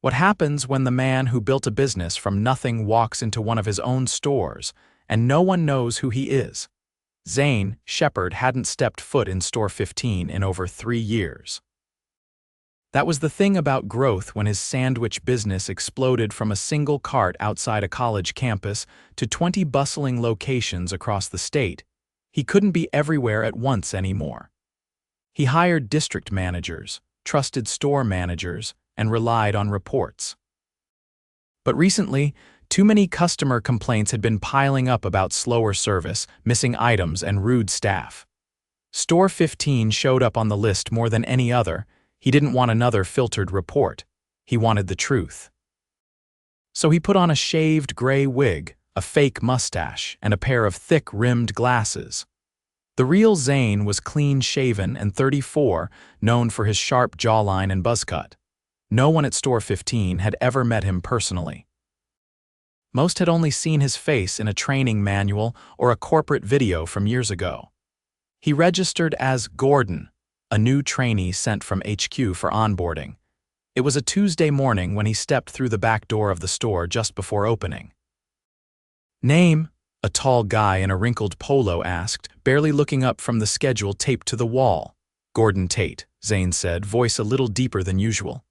What happens when the man who built a business from nothing walks into one of his own stores and no one knows who he is? Zayne Shepherd hadn't stepped foot in store 15 in over 3 years. That was the thing about growth when his sandwich business exploded from a single cart outside a college campus to 20 bustling locations across the state. He couldn't be everywhere at once anymore. He hired district managers, trusted store managers, and relied on reports. But recently, too many customer complaints had been piling up about slower service, missing items, and rude staff. Store 15 showed up on the list more than any other. He didn't want another filtered report. He wanted the truth. So he put on a shaved gray wig, a fake mustache, and a pair of thick-rimmed glasses. The real Zayne was clean-shaven and 34, known for his sharp jawline and buzzcut. No one at Store 15 had ever met him personally. Most had only seen his face in a training manual or a corporate video from years ago. He registered as Gordon, a new trainee sent from HQ for onboarding. It was a Tuesday morning when he stepped through the back door of the store just before opening. "Name?" a tall guy in a wrinkled polo asked, barely looking up from the schedule taped to the wall. "Gordon Tate," Zayne said, voice a little deeper than usual.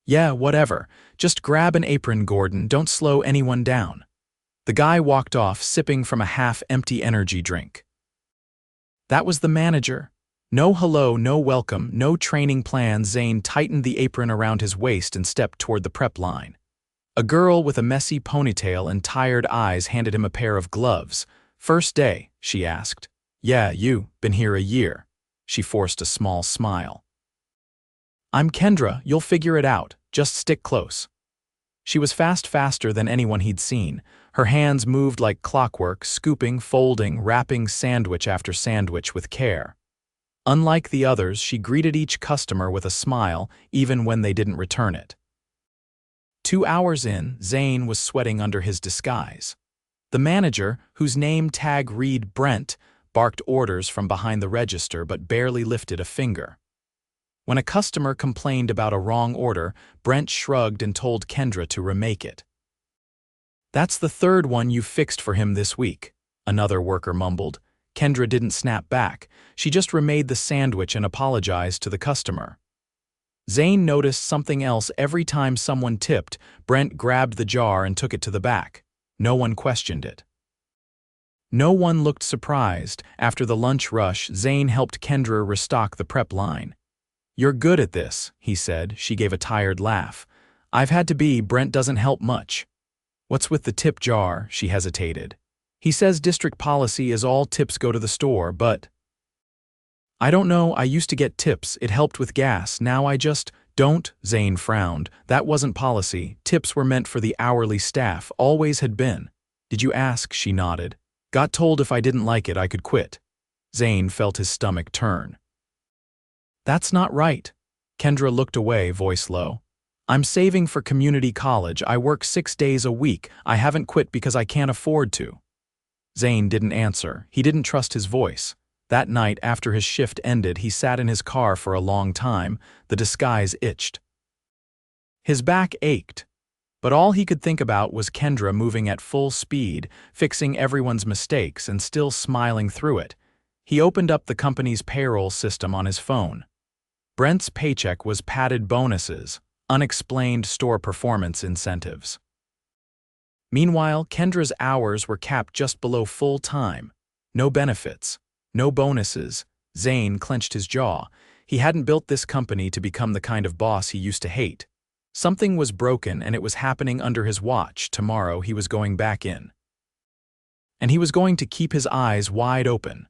"Yeah, whatever. Just grab an apron, Gordon. Don't slow anyone down." The guy walked off, sipping from a half-empty energy drink. That was the manager. No hello, no welcome, no training plan. Zayne tightened the apron around his waist and stepped toward the prep line. A girl with a messy ponytail and tired eyes handed him a pair of gloves. "First day?" she asked. "Yeah, you. Been here a year." She forced a small smile. "I'm Kendra. You'll figure it out. Just stick close." She was faster than anyone he'd seen. Her hands moved like clockwork, scooping, folding, wrapping sandwich after sandwich with care. Unlike the others, she greeted each customer with a smile, even when they didn't return it. 2 hours in, Zayne was sweating under his disguise. The manager, whose name tag read Brent, barked orders from behind the register but barely lifted a finger. When a customer complained about a wrong order, Brent shrugged and told Kendra to remake it. "That's the third one you've fixed for him this week," another worker mumbled. Kendra didn't snap back. She just remade the sandwich and apologized to the customer. Zayne noticed something else every time someone tipped. Brent grabbed the jar and took it to the back. No one questioned it. No one looked surprised. After the lunch rush, Zayne helped Kendra restock the prep line. "You're good at this," he said. She gave a tired laugh. "I've had to be. Brent doesn't help much." "What's with the tip jar?" She hesitated. "He says district policy is all tips go to the store, but..." "I don't know. I used to get tips. It helped with gas. Now I just don't." Zayne frowned. "That wasn't policy. Tips were meant for the hourly staff. Always had been." "Did you ask?" She nodded. "Got told if I didn't like it, I could quit." Zayne felt his stomach turn. "That's not right." Kendra looked away, voice low. "I'm saving for community college. I work 6 days a week. I haven't quit because I can't afford to." Zayne didn't answer. He didn't trust his voice. That night, after his shift ended, he sat in his car for a long time. The disguise itched. His back ached. But all he could think about was Kendra moving at full speed, fixing everyone's mistakes and still smiling through it. He opened up the company's payroll system on his phone. Brent's paycheck was padded bonuses, unexplained store performance incentives. Meanwhile, Kendra's hours were capped just below full time. No benefits, no bonuses. Zayne clenched his jaw. He hadn't built this company to become the kind of boss he used to hate. Something was broken and it was happening under his watch. Tomorrow he was going back in. And he was going to keep his eyes wide open.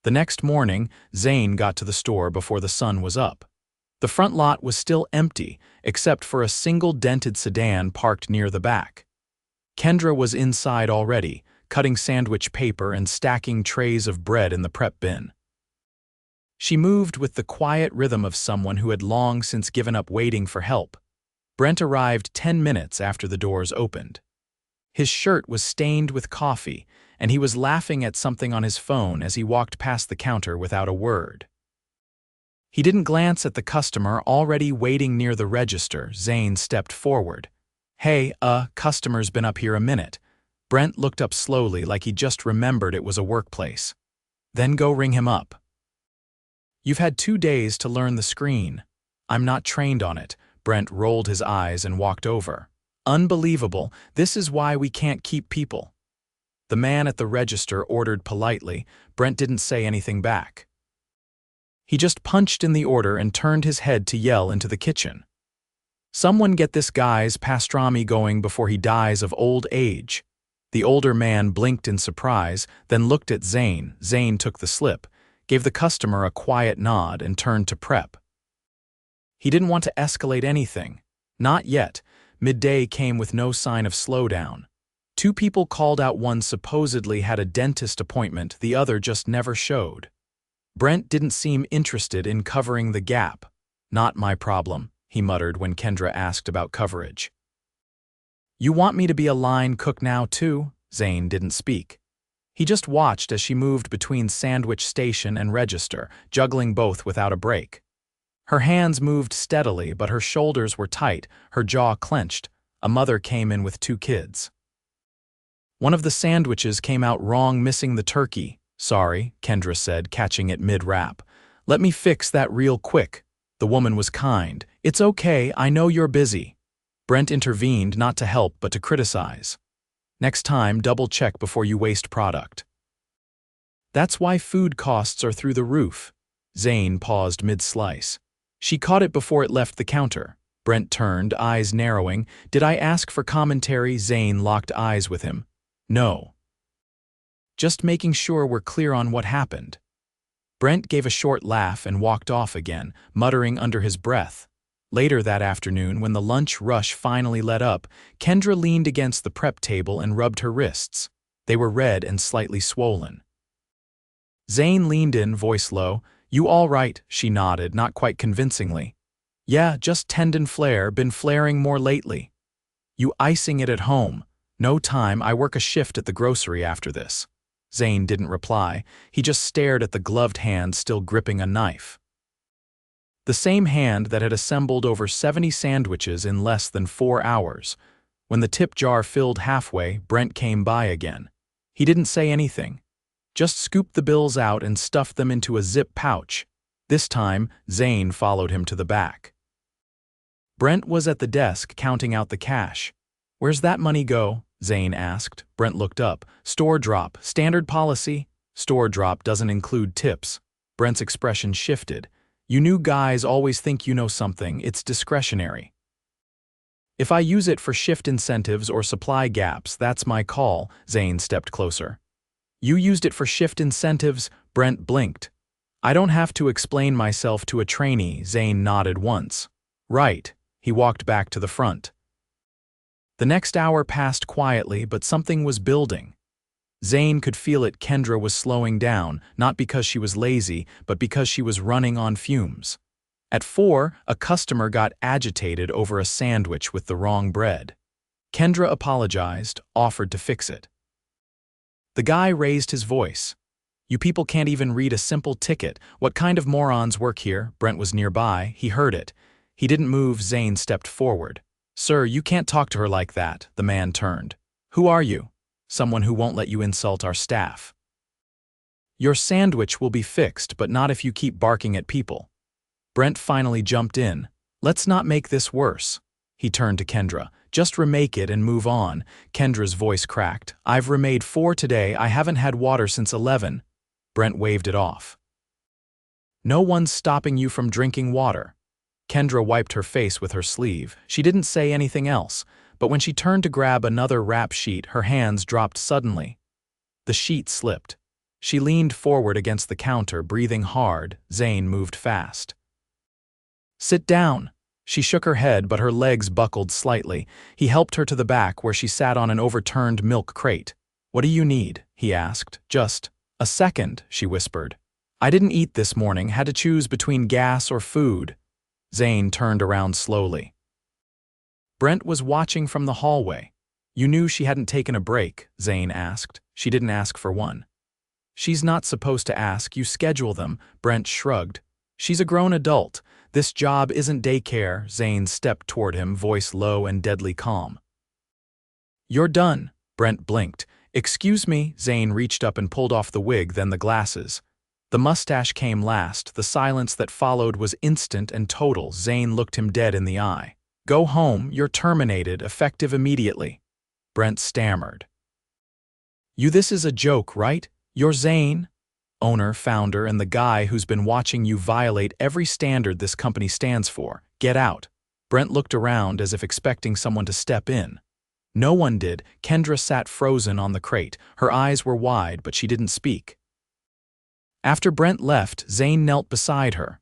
The next morning, Zayne got to the store before the sun was up. The front lot was still empty, except for a single dented sedan parked near the back. Kendra was inside already, cutting sandwich paper and stacking trays of bread in the prep bin. She moved with the quiet rhythm of someone who had long since given up waiting for help. Brent arrived 10 minutes after the doors opened. His shirt was stained with coffee, and he was laughing at something on his phone as he walked past the counter without a word. He didn't glance at the customer already waiting near the register. Zayne stepped forward. Hey, customer's been up here a minute. Brent looked up slowly like he just remembered it was a workplace. Then go ring him up. You've had 2 days to learn the screen. I'm not trained on it. Brent rolled his eyes and walked over. Unbelievable, this is why we can't keep people. The man at the register ordered politely. Brent didn't say anything back. He just punched in the order and turned his head to yell into the kitchen. Someone get this guy's pastrami going before he dies of old age. The older man blinked in surprise, then looked at Zayne. Zayne took the slip, gave the customer a quiet nod, and turned to prep. He didn't want to escalate anything. Not yet. Midday came with no sign of slowdown. 2 people called out. One supposedly had a dentist appointment, the other just never showed. Brent didn't seem interested in covering the gap. Not my problem, he muttered when Kendra asked about coverage. You want me to be a line cook now too? Zayne didn't speak. He just watched as she moved between sandwich station and register, juggling both without a break. Her hands moved steadily, but her shoulders were tight, her jaw clenched. A mother came in with 2 kids. One of the sandwiches came out wrong, missing the turkey. Sorry, Kendra said, catching it mid-wrap. Let me fix that real quick. The woman was kind. It's okay, I know you're busy. Brent intervened, not to help but to criticize. Next time, double-check before you waste product. That's why food costs are through the roof. Zayne paused mid-slice. She caught it before it left the counter. Brent turned, eyes narrowing. Did I ask for commentary? Zayne locked eyes with him. No. Just making sure we're clear on what happened. Brent gave a short laugh and walked off again, muttering under his breath. Later that afternoon, when the lunch rush finally let up, Kendra leaned against the prep table and rubbed her wrists. They were red and slightly swollen. Zayne leaned in, voice low. You all right? She nodded, not quite convincingly. Yeah, just tendon flare, been flaring more lately. You icing it at home? No time, I work a shift at the grocery after this. Zayne didn't reply. He just stared at the gloved hand still gripping a knife. The same hand that had assembled over 70 sandwiches in less than 4 hours. When the tip jar filled halfway, Brent came by again. He didn't say anything. Just scooped the bills out and stuffed them into a zip pouch. This time, Zayne followed him to the back. Brent was at the desk counting out the cash. Where's that money go? Zayne asked. Brent looked up. Store drop. Standard policy? Store drop doesn't include tips. Brent's expression shifted. You new guys always think you know something. It's discretionary. If I use it for shift incentives or supply gaps, that's my call. Zayne stepped closer. You used it for shift incentives? Brent blinked. I don't have to explain myself to a trainee. Zayne nodded once. Right. He walked back to the front. The next hour passed quietly, but something was building. Zayne could feel it. Kendra was slowing down, not because she was lazy, but because she was running on fumes. At 4, a customer got agitated over a sandwich with the wrong bread. Kendra apologized, offered to fix it. The guy raised his voice. You people can't even read a simple ticket. What kind of morons work here? Brent was nearby. He heard it. He didn't move. Zayne stepped forward. Sir, you can't talk to her like that. The man turned. Who are you? Someone who won't let you insult our staff. Your sandwich will be fixed, but not if you keep barking at people. Brent finally jumped in. Let's not make this worse. He turned to Kendra. Just remake it and move on. Kendra's voice cracked. I've remade 4 today. I haven't had water since 11. Brent waved it off. No one's stopping you from drinking water. Kendra wiped her face with her sleeve. She didn't say anything else, but when she turned to grab another wrap sheet, her hands dropped suddenly. The sheet slipped. She leaned forward against the counter, breathing hard. Zayne moved fast. Sit down. She shook her head, but her legs buckled slightly. He helped her to the back, where she sat on an overturned milk crate. What do you need? He asked. Just a second, she whispered. I didn't eat this morning, had to choose between gas or food. Zayne turned around slowly. Brent was watching from the hallway. You knew she hadn't taken a break? Zayne asked. She didn't ask for one. She's not supposed to ask, you schedule them. Brent shrugged. She's a grown adult. This job isn't daycare. Zayne stepped toward him, voice low and deadly calm. You're done. Brent blinked. Excuse me. Zayne reached up and pulled off the wig, then the glasses. The mustache came last. The silence that followed was instant and total. Zayne looked him dead in the eye. Go home. You're terminated, effective immediately. Brent stammered. This is a joke, right? You're Zayne? Owner, founder, and the guy who's been watching you violate every standard this company stands for. Get out. Brent looked around as if expecting someone to step in. No one did. Kendra sat frozen on the crate. Her eyes were wide, but she didn't speak. After Brent left, Zayne knelt beside her.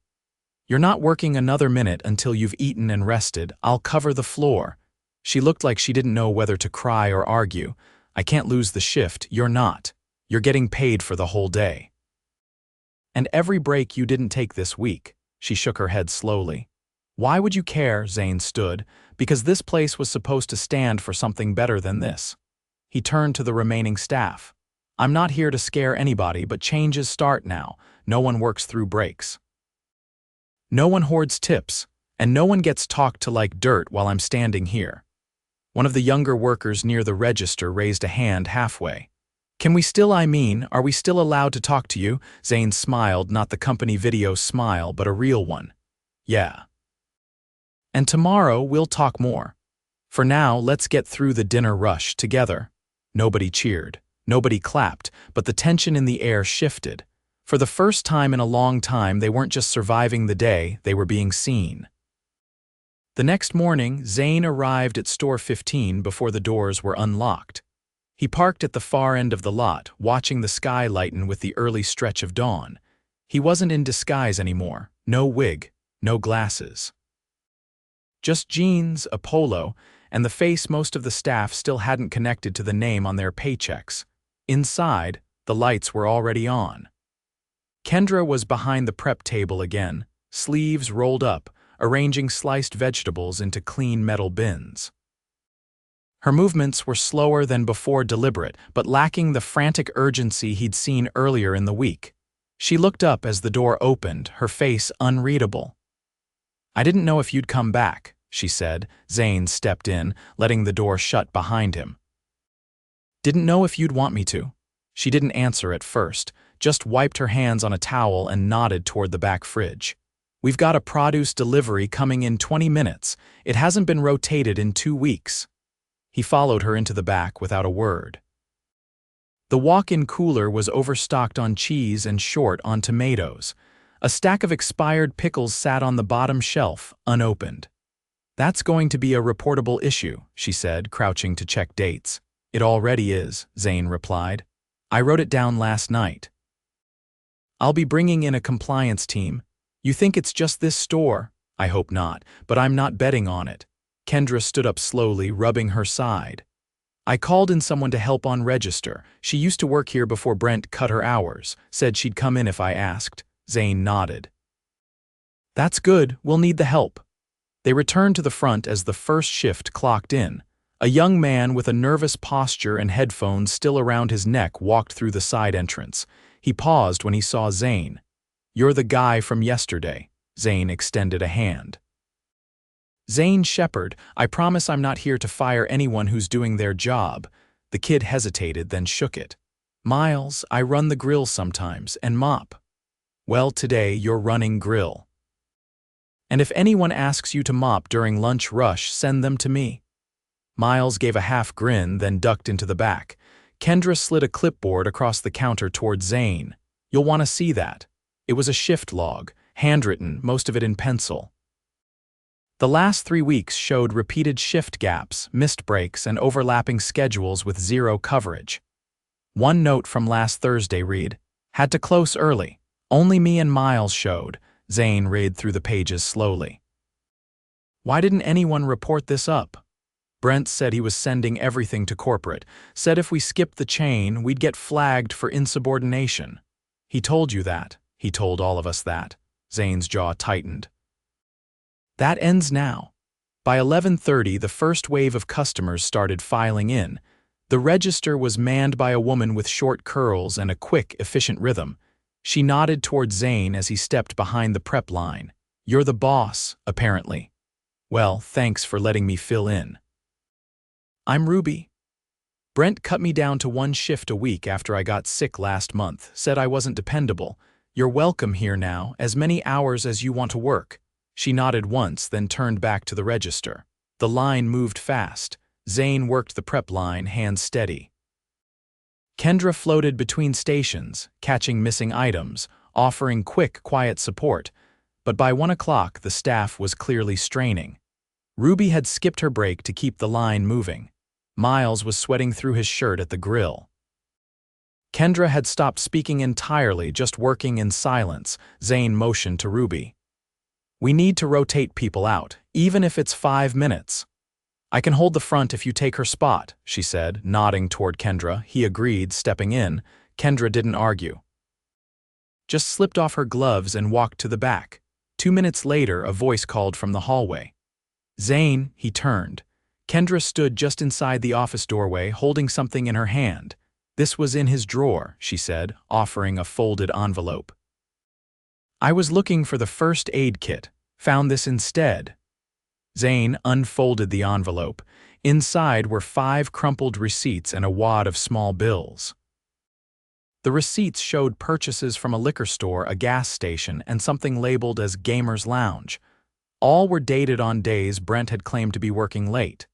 You're not working another minute until you've eaten and rested. I'll cover the floor. She looked like she didn't know whether to cry or argue. I can't lose the shift. You're not. You're getting paid for the whole day. And every break you didn't take this week. She shook her head slowly. Why would you care? Zayne stood. Because this place was supposed to stand for something better than this. He turned to the remaining staff. I'm not here to scare anybody, but changes start now. No one works through breaks. No one hoards tips, and no one gets talked to like dirt while I'm standing here. One of the younger workers near the register raised a hand halfway. Can we still, are we still allowed to talk to you? Zayne smiled, not the company video smile, but a real one. Yeah. And tomorrow we'll talk more. For now, let's get through the dinner rush together. Nobody cheered. Nobody clapped, but the tension in the air shifted. For the first time in a long time, they weren't just surviving the day, they were being seen. The next morning, Zayne arrived at store 15 before the doors were unlocked. He parked at the far end of the lot, watching the sky lighten with the early stretch of dawn. He wasn't in disguise anymore. No wig, no glasses. Just jeans, a polo, and the face most of the staff still hadn't connected to the name on their paychecks. Inside, the lights were already on. Kendra was behind the prep table again, sleeves rolled up, arranging sliced vegetables into clean metal bins. Her movements were slower than before, deliberate, but lacking the frantic urgency he'd seen earlier in the week. She looked up as the door opened, her face unreadable. I didn't know if you'd come back, she said. Zayne stepped in, letting the door shut behind him. Didn't know if you'd want me to. She didn't answer at first, just wiped her hands on a towel and nodded toward the back fridge. We've got a produce delivery coming in 20 minutes. It hasn't been rotated in 2 weeks. He followed her into the back without a word. The walk-in cooler was overstocked on cheese and short on tomatoes. A stack of expired pickles sat on the bottom shelf, unopened. That's going to be a reportable issue, she said, crouching to check dates. It already is, Zayne replied. I wrote it down last night. I'll be bringing in a compliance team. You think it's just this store? I hope not, but I'm not betting on it. Kendra stood up slowly, rubbing her side. I called in someone to help on register. She used to work here before Brent cut her hours, said she'd come in if I asked. Zayne nodded. That's good, we'll need the help. They returned to the front as the first shift clocked in. A young man with a nervous posture and headphones still around his neck walked through the side entrance. He paused when he saw Zayne. You're the guy from yesterday. Zayne extended a hand. Zayne Shepherd, I promise I'm not here to fire anyone who's doing their job. The kid hesitated, then shook it. Miles, I run the grill sometimes and mop. Well, today you're running grill. And if anyone asks you to mop during lunch rush, send them to me. Miles gave a half grin, then ducked into the back. Kendra slid a clipboard across the counter toward Zayne. You'll want to see that. It was a shift log, handwritten, most of it in pencil. The last 3 weeks showed repeated shift gaps, missed breaks, and overlapping schedules with zero coverage. One note from last Thursday read, had to close early. Only me and Miles showed. Zayne read through the pages slowly. Why didn't anyone report this up? Brent said he was sending everything to corporate, said if we skipped the chain, we'd get flagged for insubordination. He told you that. He told all of us that. Zayne's jaw tightened. That ends now. By 11:30, the first wave of customers started filing in. The register was manned by a woman with short curls and a quick, efficient rhythm. She nodded toward Zayne as he stepped behind the prep line. "You're the boss, apparently. Well, thanks for letting me fill in." "I'm Ruby. Brent cut me down to one shift a week after I got sick last month, said I wasn't dependable. You're welcome here now, as many hours as you want to work." She nodded once, then turned back to the register. The line moved fast. Zayne worked the prep line, hands steady. Kendra floated between stations, catching missing items, offering quick, quiet support. But by 1 o'clock, the staff was clearly straining. Ruby had skipped her break to keep the line moving. Miles was sweating through his shirt at the grill. Kendra had stopped speaking entirely, just working in silence. Zayne motioned to Ruby. "We need to rotate people out, even if it's 5 minutes. I can hold the front if you take her spot," she said, nodding toward Kendra. He agreed, stepping in. Kendra didn't argue. Just slipped off her gloves and walked to the back. 2 minutes later, a voice called from the hallway. "Zayne," he turned. Kendra stood just inside the office doorway, holding something in her hand. "This was in his drawer," she said, offering a folded envelope. "I was looking for the first aid kit. Found this instead." Zayne unfolded the envelope. Inside were 5 crumpled receipts and a wad of small bills. The receipts showed purchases from a liquor store, a gas station, and something labeled as Gamer's Lounge. All were dated on days Brent had claimed to be working late.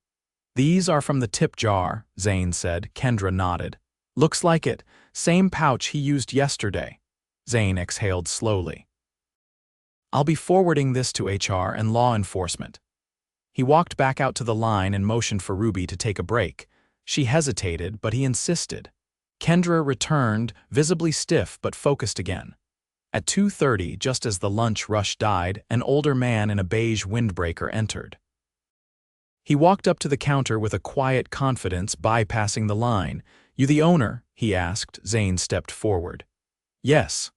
"These are from the tip jar," Zayne said. Kendra nodded. "Looks like it. Same pouch he used yesterday." Zayne exhaled slowly. "I'll be forwarding this to HR and law enforcement." He walked back out to the line and motioned for Ruby to take a break. She hesitated, but he insisted. Kendra returned, visibly stiff but focused again. At 2:30, just as the lunch rush died, an older man in a beige windbreaker entered. He walked up to the counter with a quiet confidence, bypassing the line. "You the owner?" he asked. Zayne stepped forward. "Yes.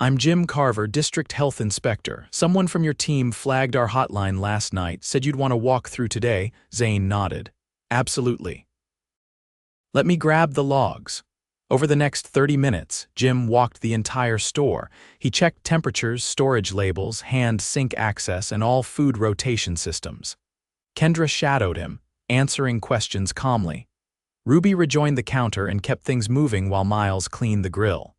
I'm Jim Carver, District Health Inspector. Someone from your team flagged our hotline last night, said you'd want to walk through today." Zayne nodded. "Absolutely." "Let me grab the logs." Over the next 30 minutes, Jim walked the entire store. He checked temperatures, storage labels, hand sink access, and all food rotation systems. Kendra shadowed him, answering questions calmly. Ruby rejoined the counter and kept things moving while Miles cleaned the grill.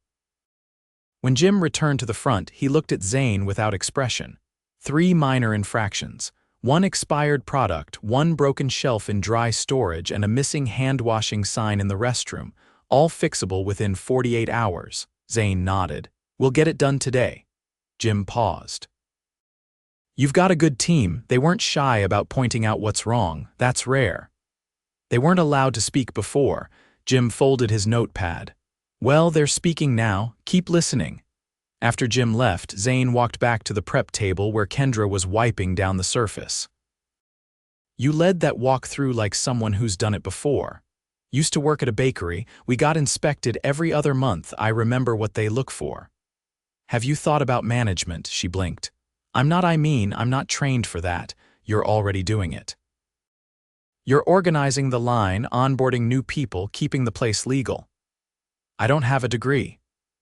When Jim returned to the front, he looked at Zayne without expression. 3 minor infractions. 1 expired product, 1 broken shelf in dry storage, and a missing hand-washing sign in the restroom, all fixable within 48 hours. Zayne nodded. "We'll get it done today." Jim paused. "You've got a good team. They weren't shy about pointing out what's wrong. That's rare." "They weren't allowed to speak before." Jim folded his notepad. "Well, they're speaking now. Keep listening." After Jim left, Zayne walked back to the prep table where Kendra was wiping down the surface. "You led that walkthrough like someone who's done it before. Used to work at a bakery. We got inspected every other month. I remember what they look for." "Have you thought about management?" She blinked. I'm not trained for that. You're already doing it. You're organizing the line, onboarding new people, keeping the place legal." "I don't have a degree."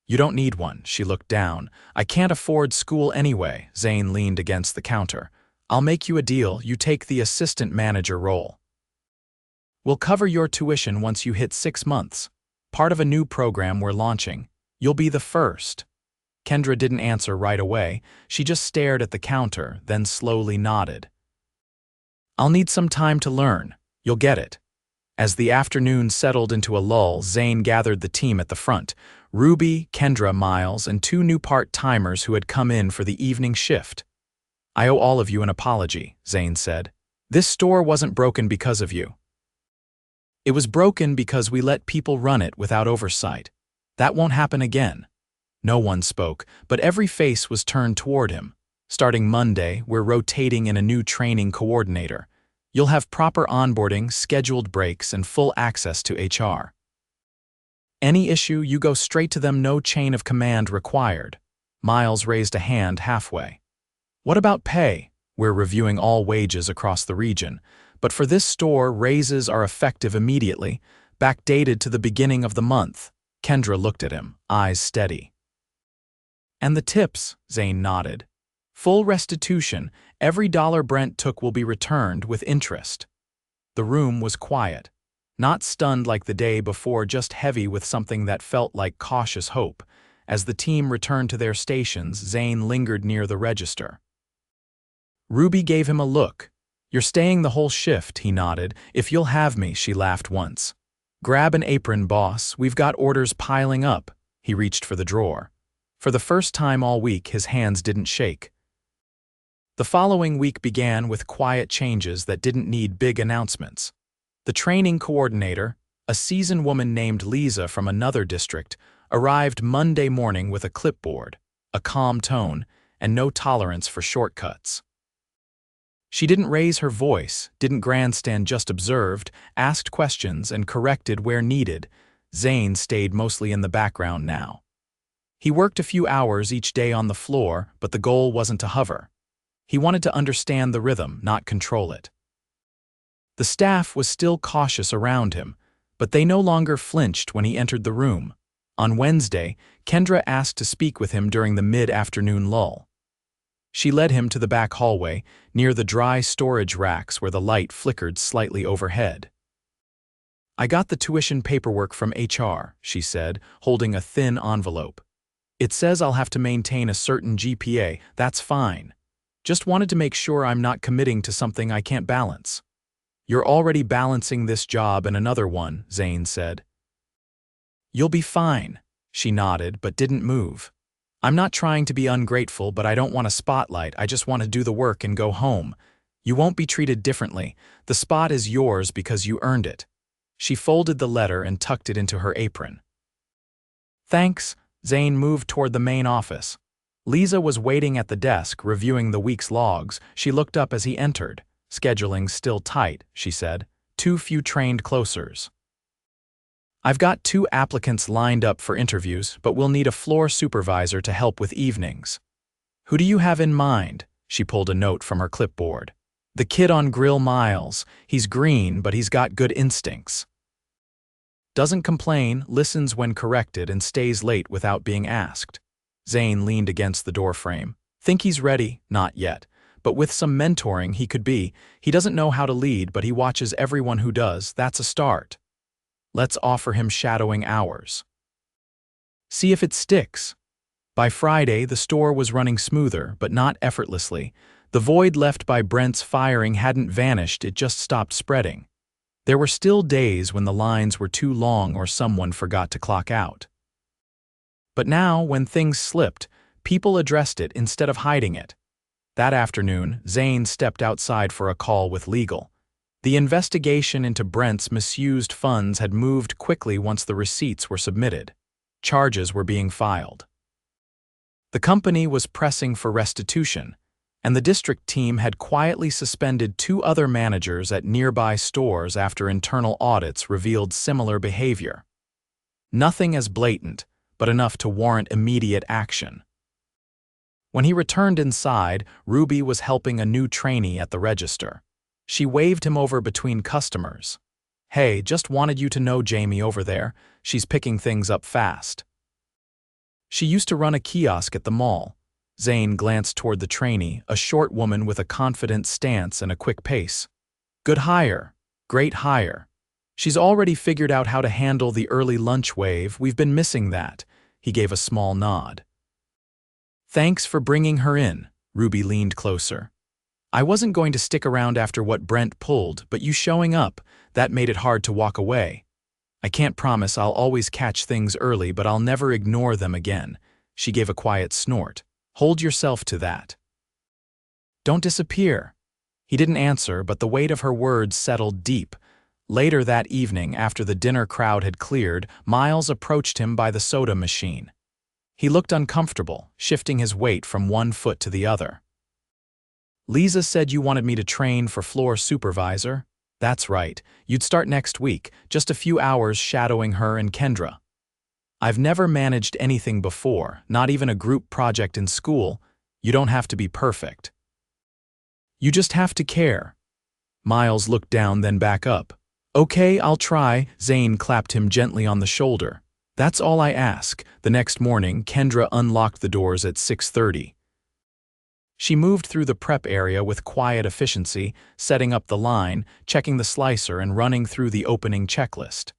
"You don't need one." She looked down. "I can't afford school anyway." Zayne leaned against the counter. "I'll make you a deal. You take the assistant manager role. We'll cover your tuition once you hit 6 months. Part of a new program we're launching. You'll be the first." Kendra didn't answer right away. She just stared at the counter, then slowly nodded. "I'll need some time to learn. You'll get it." As the afternoon settled into a lull, Zayne gathered the team at the front. Ruby, Kendra, Miles, and 2 new part-timers who had come in for the evening shift. "I owe all of you an apology," Zayne said. "This store wasn't broken because of you. It was broken because we let people run it without oversight. That won't happen again." No one spoke, but every face was turned toward him. "Starting Monday, we're rotating in a new training coordinator. You'll have proper onboarding, scheduled breaks, and full access to HR. Any issue, you go straight to them, no chain of command required." Miles raised a hand halfway. "What about pay?" "We're reviewing all wages across the region. But for this store, raises are effective immediately, backdated to the beginning of the month." Kendra looked at him, eyes steady. And the tips, Zayne nodded. Full restitution, every dollar Brent took will be returned with interest. The room was quiet. Not stunned like the day before, just heavy with something that felt like cautious hope. As the team returned to their stations, Zayne lingered near the register. Ruby gave him a look. "You're staying the whole shift," he nodded. "If you'll have me," she laughed once. "Grab an apron, boss. We've got orders piling up." He reached for the drawer. For the first time all week, his hands didn't shake. The following week began with quiet changes that didn't need big announcements. The training coordinator, a seasoned woman named Lisa from another district, arrived Monday morning with a clipboard, a calm tone, and no tolerance for shortcuts. She didn't raise her voice, didn't grandstand, just observed, asked questions, and corrected where needed. Zayne stayed mostly in the background now. He worked a few hours each day on the floor, but the goal wasn't to hover. He wanted to understand the rhythm, not control it. The staff was still cautious around him, but they no longer flinched when he entered the room. On Wednesday, Kendra asked to speak with him during the mid-afternoon lull. She led him to the back hallway, near the dry storage racks where the light flickered slightly overhead. "I got the tuition paperwork from HR," she said, holding a thin envelope. "It says I'll have to maintain a certain GPA. That's fine. Just wanted to make sure I'm not committing to something I can't balance." "You're already balancing this job and another one," Zayne said. "You'll be fine." She nodded but didn't move. "I'm not trying to be ungrateful, but I don't want a spotlight. I just want to do the work and go home. You won't be treated differently. The spot is yours because you earned it." She folded the letter and tucked it into her apron. "Thanks." Zayne moved toward the main office. Lisa was waiting at the desk, reviewing the week's logs. She looked up as he entered. "Scheduling's still tight," she said. "Too few trained closers." "I've got 2 applicants lined up for interviews, but we'll need a floor supervisor to help with evenings." "Who do you have in mind?" She pulled a note from her clipboard. "The kid on Grill Miles. He's green, but he's got good instincts. Doesn't complain, listens when corrected, and stays late without being asked." Zayne leaned against the doorframe. "Think he's ready? Not yet. But with some mentoring, he could be. He doesn't know how to lead, but he watches everyone who does. That's a start. Let's offer him shadowing hours. See if it sticks." By Friday, the store was running smoother, but not effortlessly. The void left by Brent's firing hadn't vanished, it just stopped spreading. There were still days when the lines were too long or someone forgot to clock out. But now, when things slipped, people addressed it instead of hiding it. That afternoon, Zayne stepped outside for a call with legal. The investigation into Brent's misused funds had moved quickly once the receipts were submitted. Charges were being filed. The company was pressing for restitution, and the district team had quietly suspended 2 other managers at nearby stores after internal audits revealed similar behavior. Nothing as blatant, but enough to warrant immediate action. When he returned inside, Ruby was helping a new trainee at the register. She waved him over between customers. "Hey, just wanted you to know Jamie over there. She's picking things up fast." She used to run a kiosk at the mall. Zayne glanced toward the trainee, a short woman with a confident stance and a quick pace. "Good hire. Great hire. She's already figured out how to handle the early lunch wave. We've been missing that." He gave a small nod. "Thanks for bringing her in." Ruby leaned closer. "I wasn't going to stick around after what Brent pulled, but you showing up, that made it hard to walk away. I can't promise I'll always catch things early, but I'll never ignore them again." She gave a quiet snort. "Hold yourself to that. Don't disappear." He didn't answer, but the weight of her words settled deep. Later that evening, after the dinner crowd had cleared, Miles approached him by the soda machine. He looked uncomfortable, shifting his weight from one foot to the other. "Lisa said you wanted me to train for floor supervisor." "That's right. You'd start next week, just a few hours shadowing her and Kendra." "I've never managed anything before, not even a group project in school." "You don't have to be perfect. You just have to care." Miles looked down, then back up. "Okay, I'll try." Zayne clapped him gently on the shoulder. That's all I ask. The next morning, Kendra unlocked the doors at 6:30. She moved through the prep area with quiet efficiency, setting up the line, checking the slicer, and running through the opening checklist.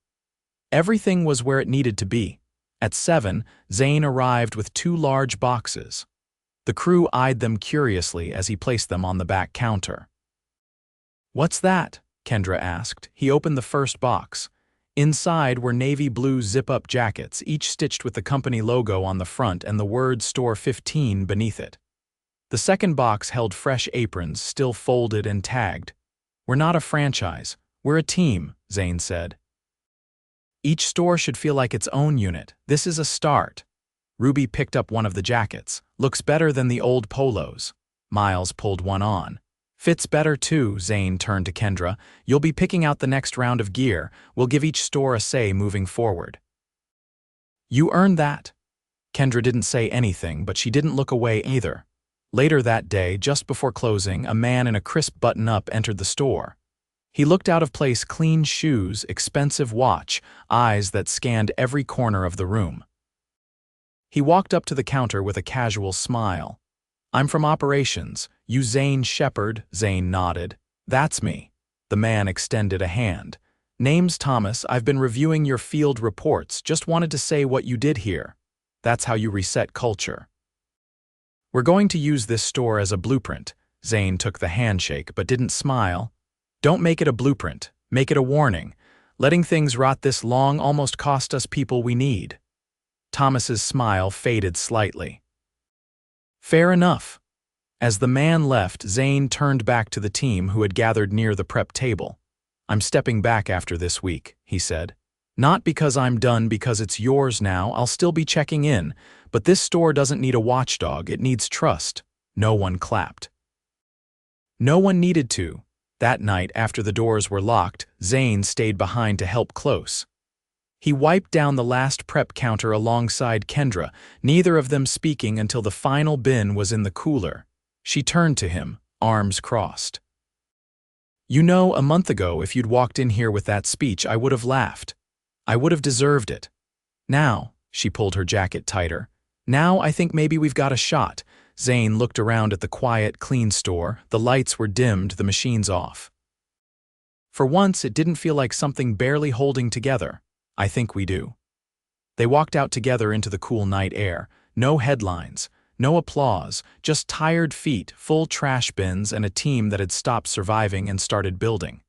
Everything was where it needed to be. At 7, Zayne arrived with 2 large boxes. The crew eyed them curiously as he placed them on the back counter. "What's that?" Kendra asked. He opened the first box. Inside were navy blue zip-up jackets, each stitched with the company logo on the front and the word Store 15 beneath it. The second box held fresh aprons, still folded and tagged. "We're not a franchise. We're a team," Zayne said. "Each store should feel like its own unit. This is a start." Ruby picked up one of the jackets. "Looks better than the old polos." Miles pulled one on. "Fits better too," Zayne turned to Kendra. "You'll be picking out the next round of gear. We'll give each store a say moving forward." "You earned that." Kendra didn't say anything, but she didn't look away either. Later that day, just before closing, a man in a crisp button-up entered the store. He looked out of place, clean shoes, expensive watch, eyes that scanned every corner of the room. He walked up to the counter with a casual smile. "I'm from operations. You Zayne Shepherd?" Zayne nodded. "That's me." The man extended a hand. "Name's Thomas. I've been reviewing your field reports. Just wanted to say what you did here. That's how you reset culture." "We're going to use this store as a blueprint." Zayne took the handshake but didn't smile. "Don't make it a blueprint. Make it a warning. Letting things rot this long almost cost us people we need." Thomas's smile faded slightly. "Fair enough." As the man left, Zayne turned back to the team who had gathered near the prep table. "I'm stepping back after this week," he said. "Not because I'm done, because it's yours now. I'll still be checking in, but this store doesn't need a watchdog, it needs trust." No one clapped. No one needed to. That night, after the doors were locked, Zayne stayed behind to help close. He wiped down the last prep counter alongside Kendra, neither of them speaking until the final bin was in the cooler. She turned to him, arms crossed. "You know, a month ago, if you'd walked in here with that speech, I would have laughed. I would have deserved it. Now," she pulled her jacket tighter, "now I think maybe we've got a shot." Zayne looked around at the quiet, clean store. The lights were dimmed, the machines off. For once, it didn't feel like something barely holding together. "I think we do." They walked out together into the cool night air. No headlines, no applause, just tired feet, full trash bins, and a team that had stopped surviving and started building.